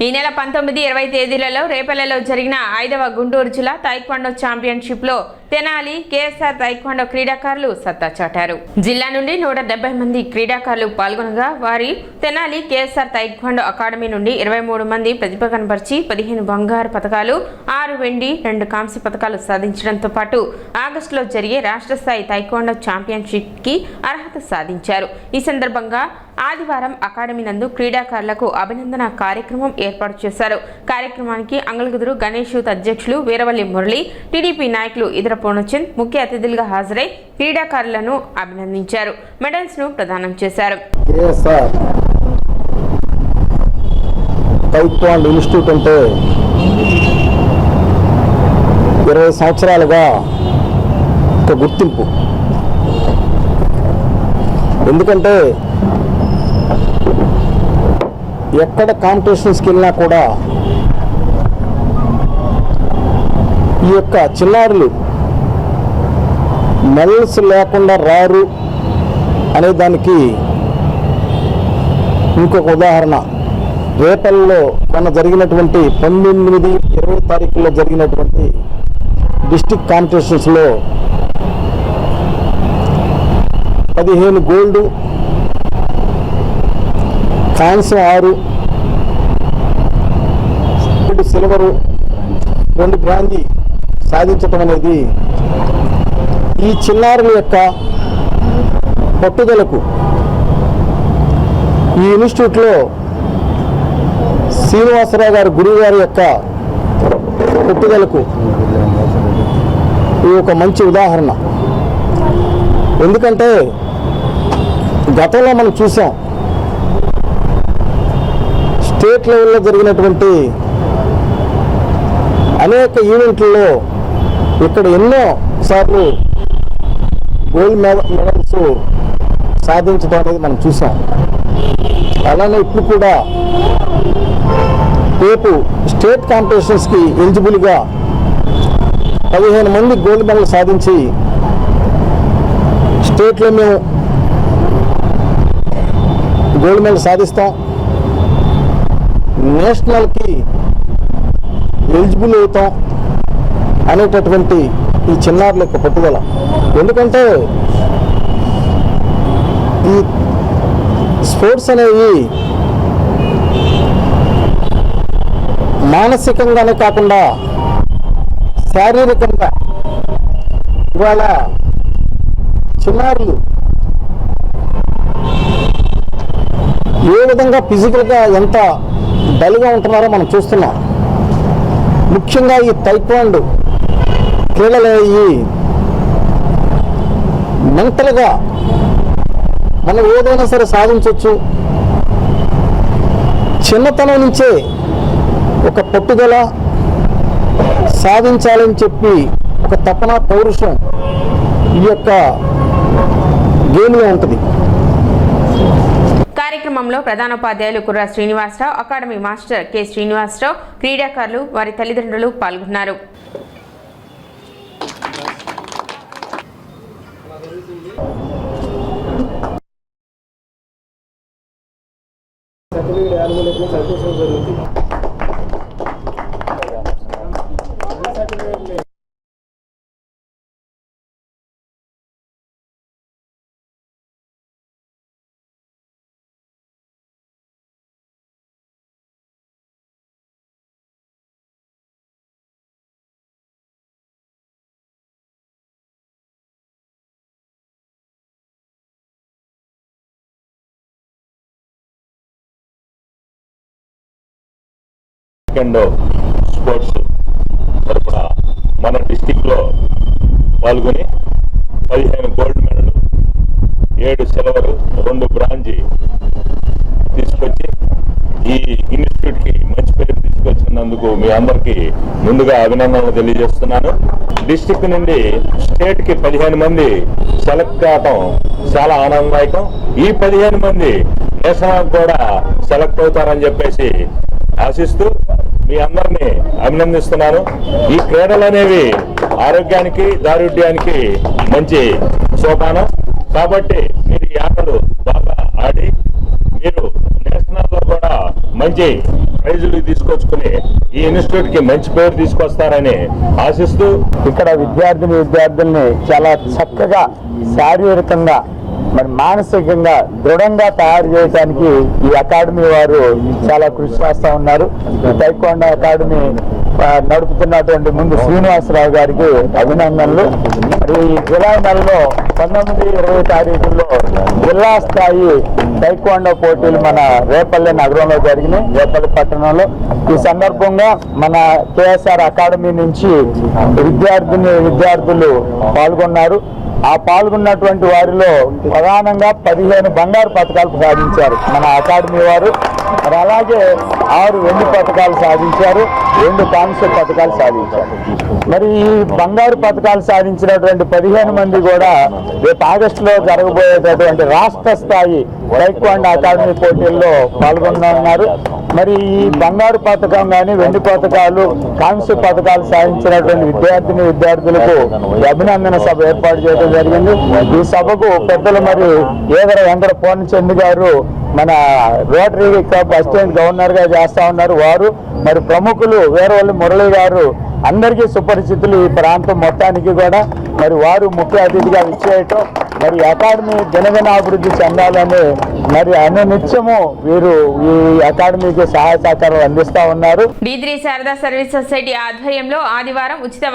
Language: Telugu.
ఈ నెల 19, 20 తేదీలలో రేపల్లెలో జరిగిన 5వ గుంటూరు జిల్లా తైక్వాండో ఛాంపియన్షిప్ లో తెనాలి కేఎస్ఆర్ తైక్వాండో క్రీడాకారులు సత్తా చాటారు. జిల్లా నుండి 170 మంది క్రీడాకారులు పాల్గొనగా వారి తెనాలి కేఎస్ఆర్ తైక్వాండో అకాడమీ నుండి 23 మంది ప్రతిభ కనబర్చి 15 బంగారు పతకాలు, 6 వెండి, 2 కాంస్య పతకాలు సాధించడంతో పాటు ఆగస్టులో జరిగే రాష్ట్ర స్థాయి తైక్వాండో ఛాంపియన్షిప్ కి అర్హత సాధించారు. ఈ సందర్భంగా ఆదివారం అకాడమీ నందు క్రీడాకారులకు అభినందన కార్యక్రమం ఏర్పాటు చేశారు. కార్యక్రమానికి అంగళగుదురు గణేష్ యూత్ అధ్యక్షులు వీరవల్లి మురళి, టీడీపీ నాయకులు ఇదర పూర్ణచంద్ ముఖ్య అతిథులుగా హాజరై క్రీడాకారులను అభినందించారు. మెడల్స్ ను ప్రదానం చేశారు. తైక్వాండో ఇన్స్టిట్యూట్ అంటే 20 సంవత్సరాలుగా ఒక గుర్తింపు. ఎందుకంటే ఎక్కడ కాంపిటీషన్స్కి వెళ్ళినా కూడా ఈ యొక్క చిన్నారులు మెడల్స్ లేకుండా రారు అనే దానికి ఇంకొక ఉదాహరణ రేపల్లో మొన్న జరిగినటువంటి 19, 20 తారీఖుల్లో జరిగినటువంటి డిస్ట్రిక్ట్ కాంపిటీషన్స్లో 15 గోల్డ్, కాంస్యం 6, 2 సిల్వరు, 2 బ్రాంజీ సాధించటం అనేది ఈ చిన్నారుల యొక్క పట్టుదలకు, ఈ ఇన్స్టిట్యూట్లో శ్రీనివాసరావు గారు గురువు గారి యొక్క పట్టుదలకు ఇది ఒక మంచి ఉదాహరణ. ఎందుకంటే గతంలో మనం చూసాం స్టేట్ లెవెల్లో జరిగినటువంటి అనేక ఈవెంట్లలో ఇక్కడ ఎన్నో సార్లు గోల్డ్ మెడల్స్ సాధించడం అనేది మనం చూసాం. అలానే ఇప్పుడు కూడా రేపు స్టేట్ కాంపిటీషన్స్కి ఎలిజిబుల్గా 15 మంది గోల్డ్ మెడల్ సాధించి స్టేట్లో మేము గోల్డ్ మెడల్ సాధిస్తాం, నేషనల్కి ఎలిజిబుల్ అవుతాం అనేటటువంటి ఈ చిన్నారుల యొక్క పట్టుదల. ఎందుకంటే ఈ స్పోర్ట్స్ అనేవి మానసికంగానే కాకుండా శారీరకంగా ఇవాళ చిన్నారులు ఏ విధంగా ఫిజికల్గా ఎంత డల్గా ఉంటున్నారో మనం చూస్తున్నాం. ముఖ్యంగా ఈ తైక్వాండో క్రీడలు మెంటల్గా మనం ఏదైనా సరే సాధించవచ్చు. చిన్నతనం నుంచే ఒక పట్టుదల, సాధించాలని చెప్పి ఒక తపన, పౌరుషం ఈ యొక్క గేమ్లో ఉంటుంది. కార్యక్రమంలో ప్రధానోపాధ్యాయులు Kurra Srinivasarao, academy master K Srinivasarao, క్రీడాకారులు, వారి తల్లిదండ్రులు పాల్గొన్నారు. స్పోర్ట్స్ తరపున మన డిస్టిక్లో పాల్గొని 15 గోల్డ్ మెడల్, 7 సిల్వర్, 2 బ్రాంజీ తీసుకొచ్చి ఈ ఇన్స్టిట్యూట్కి మంచి పేరు తీసుకొచ్చినందుకు మీ అందరికీ ముందుగా అభినందనలు తెలియజేస్తున్నాను. డిస్టిక్ నుండి స్టేట్కి 15 మంది సెలెక్ట్ కావటం చాలా ఆనందదాయకం. ఈ 15 మంది నేషనల్ కూడా సెలెక్ట్ అవుతారని చెప్పేసి ఆశిస్తూ మీ అందరినీ అభినందిస్తున్నాను. ఈ క్రీడలు అనేవి ఆరోగ్యానికి, దారుఢ్యానికి మంచి సోపానం. కాబట్టి మీరు ఈ ఆటలు బాగా ఆడి మీరు నేషనల్లో కూడా మంచి ప్రైజులు తీసుకొచ్చుకుని ఈ ఇన్స్టిట్యూట్ కి మంచి పేరు తీసుకొస్తారని ఆశిస్తూ ఇక్కడ విద్యార్థుల్ని చాలా చక్కగా శారీరకంగా మరి మానసికంగా దృఢంగా తయారు చేయడానికి ఈ అకాడమీ వారు చాలా కృషి చేస్తూ ఉన్నారు. టైక్వాండో అకాడమీ నడుపుతున్నటువంటి ముందు శ్రీనివాసరావు గారికి అభినందనలు. మరి ఈ జూలై నెలలో 19-20 తారీఖుల్లో జిల్లా స్థాయి టైక్వాండో పోటీలు మన రేపల్లె నగరంలో జరిగినాయి, రేపల్లె పట్టణంలో. ఈ సందర్భంగా మన కేఎస్ఆర్ అకాడమీ నుంచి విద్యార్థులు పాల్గొన్నారు. ఆ పాల్గొన్నటువంటి వారిలో ప్రధానంగా 15 బంగారు పథకాలు సాధించారు మన అకాడమీ వారు. మరి అలాగే 6 వెండి పథకాలు సాధించారు, 2 కాంస్య పథకాలు సాధించారు. మరి ఈ బంగారు పథకాలు సాధించినటువంటి 15 మంది కూడా రేపు ఆగస్టులో జరగబోయేటటువంటి రాష్ట్ర స్థాయి టైక్వాండో అకాడమీ పోటీల్లో పాల్గొన్నారు. మరి ఈ బంగారు పథకం కానీ వెండి పథకాలు కాంస్య పథకాలు సాధించినటువంటి విద్యార్థులకు అభినందన సభ ఏర్పాటు చేయడం జరిగింది. ఈ సభకు పెద్దలు మరి ఏదర వెంకట పూర్ణచంద్ర గారు మన రోటరీ క్లబ్ అసిస్టెంట్ గవర్నర్ గా చేస్తా ఉన్నారు. వారు మరి ప్రముఖులు వీరవల్లి మురళి గారు అందరికీ సుపరిచితులు ఈ ప్రాంతం మొత్తానికి కూడా. మరి వారు ముఖ్య అతిథిగా విచ్చేయటం, మరి అకాడమీ దినదినాభివృద్ధి చెందాలని మరి అనునిత్యము వీరు ఈ అకాడమీకి సహాయ సహకారాలు అందిస్తా ఉన్నారు. D3 శారదా సర్వీస్ సొసైటీ ఆధ్వర్యంలో ఆదివారం ఉచిత